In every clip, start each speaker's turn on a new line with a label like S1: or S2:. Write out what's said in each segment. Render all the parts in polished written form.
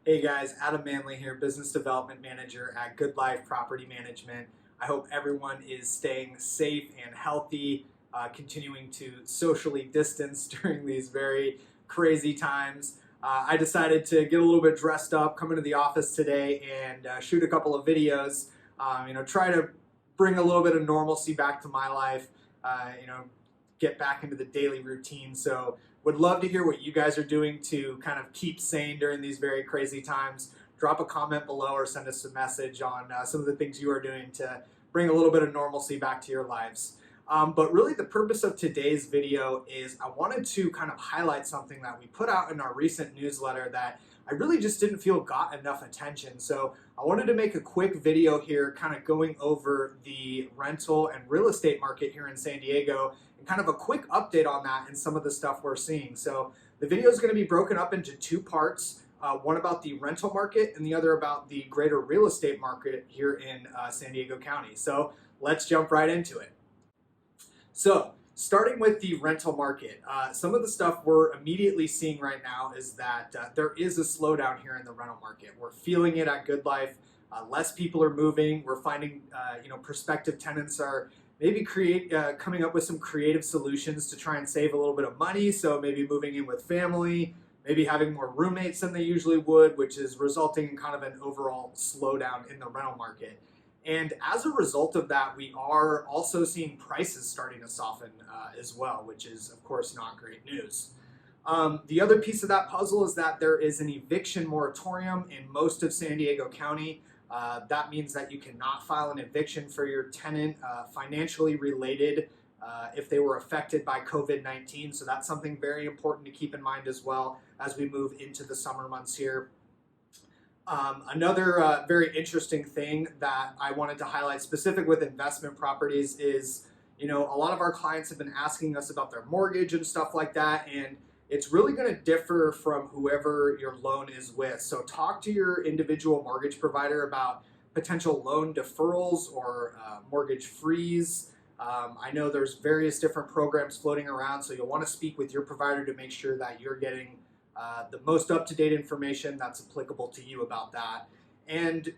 S1: Hey guys, Adam Manley here, Business Development Manager at Good Life Property Management. I hope everyone is staying safe and healthy, continuing to socially distance during these very crazy times. I decided to get a little bit dressed up, come into the office today and shoot a couple of videos, try to bring a little bit of normalcy back to my life, get back into the daily routine. So would love to hear what you guys are doing to kind of keep sane during these very crazy times. Drop a comment below or send us a message on some of the things you are doing to bring a little bit of normalcy back to your lives. But really the purpose of today's video is I wanted to kind of highlight something that we put out in our recent newsletter that I really just didn't feel got enough attention. So I wanted to make a quick video here kind of going over the rental and real estate market here in San Diego and kind of a quick update on that and some of the stuff we're seeing. So the video is going to be broken up into two parts, one about the rental market and the other about the greater real estate market here in San Diego County. So let's jump right into it. So starting with the rental market, some of the stuff we're immediately seeing right now is that there is a slowdown here in the rental market. We're feeling it at Good Life. Less people are moving. We're finding, prospective tenants are maybe coming up with some creative solutions to try and save a little bit of money. So maybe moving in with family, maybe having more roommates than they usually would, which is resulting in kind of an overall slowdown in the rental market. And as a result of that, we are also seeing prices starting to soften as well, which is, of course, not great news. The other piece of that puzzle is that there is an eviction moratorium in most of San Diego County. That means that you cannot file an eviction for your tenant financially related if they were affected by COVID-19. So that's something very important to keep in mind as well as we move into the summer months here. Another very interesting thing that I wanted to highlight specific with investment properties is, a lot of our clients have been asking us about their mortgage and stuff like that, and it's really going to differ from whoever your loan is with. So talk to your individual mortgage provider about potential loan deferrals or mortgage freeze. I know there's various different programs floating around, so you'll want to speak with your provider to make sure that you're getting the most up-to-date information that's applicable to you about that. And,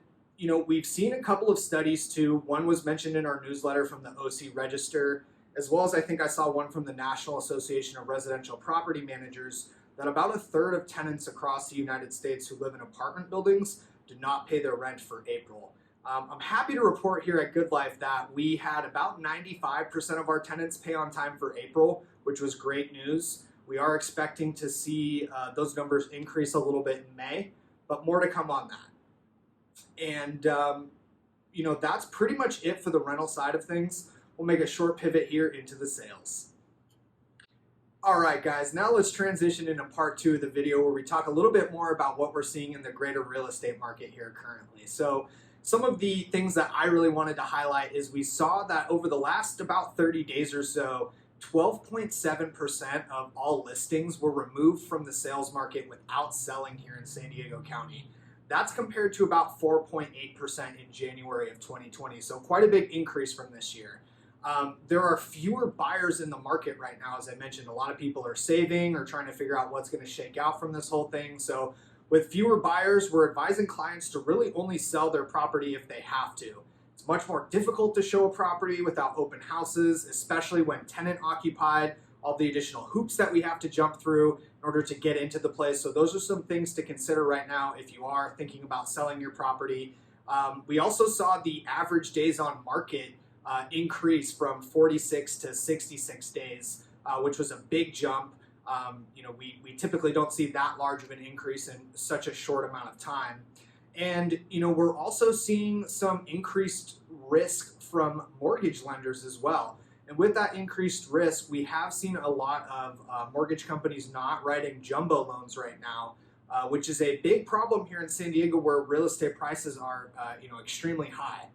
S1: we've seen a couple of studies too. One was mentioned in our newsletter from the OC Register, as well as I think I saw one from the National Association of Residential Property Managers, that about a third of tenants across the United States who live in apartment buildings do not pay their rent for April. I'm happy to report here at Good Life that we had about 95% of our tenants pay on time for April, which was great news. We are expecting to see those numbers increase a little bit in May, but more to come on that. And, that's pretty much it for the rental side of things. We'll make a short pivot here into the sales. All right, guys, now let's transition into part two of the video where we talk a little bit more about what we're seeing in the greater real estate market here currently. So some of the things that I really wanted to highlight is we saw that over the last about 30 days or so, 12.7% of all listings were removed from the sales market without selling here in San Diego County. That's compared to about 4.8% in January of 2020, so quite a big increase from this year. There are fewer buyers in the market right now. As I mentioned, a lot of people are saving or trying to figure out what's going to shake out from this whole thing. So with fewer buyers, we're advising clients to really only sell their property if they have to. It's much more difficult to show a property without open houses, especially when tenant occupied, all the additional hoops that we have to jump through in order to get into the place. So those are some things to consider right now if you are thinking about selling your property. We also saw the average days on market increase from 46 to 66 days, which was a big jump. We typically don't see that large of an increase in such a short amount of time. And, we're also seeing some increased risk from mortgage lenders as well. And with that increased risk, we have seen a lot of mortgage companies not writing jumbo loans right now, which is a big problem here in San Diego where real estate prices are, extremely high.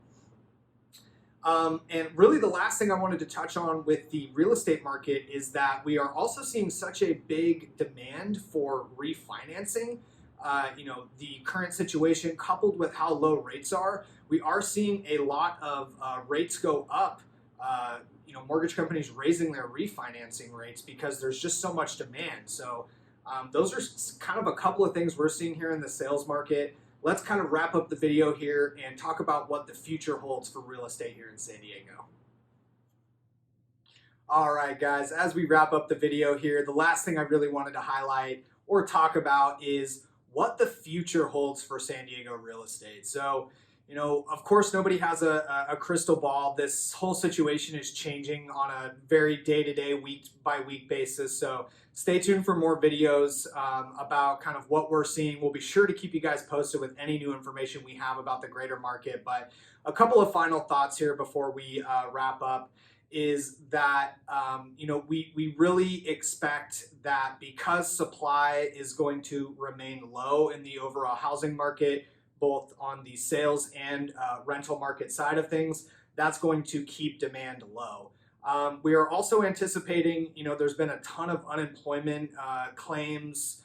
S1: And really the last thing I wanted to touch on with the real estate market is that we are also seeing such a big demand for refinancing. The current situation coupled with how low rates are, we are seeing a lot of rates go up, mortgage companies raising their refinancing rates because there's just so much demand. So Those are kind of a couple of things we're seeing here in the sales market. Let's kind of wrap up the video here and talk about what the future holds for real estate here in San Diego. All right, guys, as we wrap up the video here, the last thing I really wanted to highlight or talk about is what the future holds for San Diego real estate. So, of course, nobody has a crystal ball. This whole situation is changing on a very day-to-day, week-by-week basis. So stay tuned for more videos about kind of what we're seeing. We'll be sure to keep you guys posted with any new information we have about the greater market. But a couple of final thoughts here before we wrap up is that we really expect that because supply is going to remain low in the overall housing market, both on the sales and rental market side of things, that's going to keep demand low. We are also anticipating, there's been a ton of unemployment claims,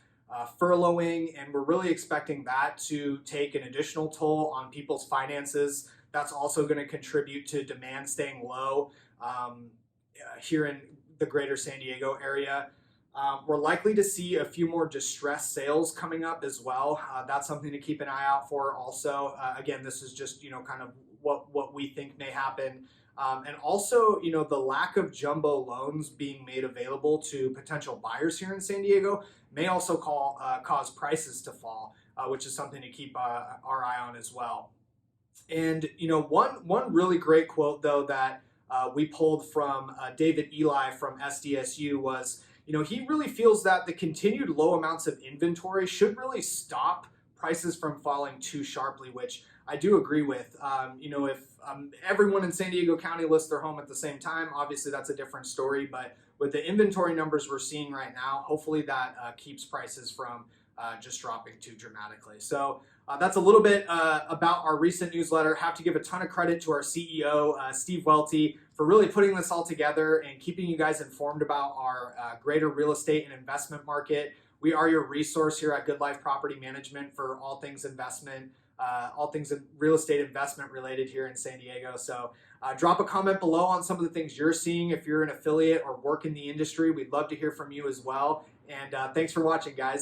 S1: furloughing, and we're really expecting that to take an additional toll on people's finances. That's also going to contribute to demand staying low here in the greater San Diego area. We're likely to see a few more distressed sales coming up as well. That's something to keep an eye out for also. Again, this is just, kind of what we think may happen. And also, the lack of jumbo loans being made available to potential buyers here in San Diego may also cause prices to fall, which is something to keep our eye on as well. And, one really great quote, though, that we pulled from David Eli from SDSU was, he really feels that the continued low amounts of inventory should really stop prices from falling too sharply, which I do agree with. If everyone in San Diego County lists their home at the same time, obviously that's a different story. But with the inventory numbers we're seeing right now, hopefully that keeps prices from just dropping too dramatically. So that's a little bit about our recent newsletter. Have to give a ton of credit to our CEO, Steve Welty, for really putting this all together and keeping you guys informed about our greater real estate and investment market. We are your resource here at Good Life Property Management for all things investment, all things real estate investment related here in San Diego. So drop a comment below on some of the things you're seeing. If you're an affiliate or work in the industry, we'd love to hear from you as well. And thanks for watching, guys.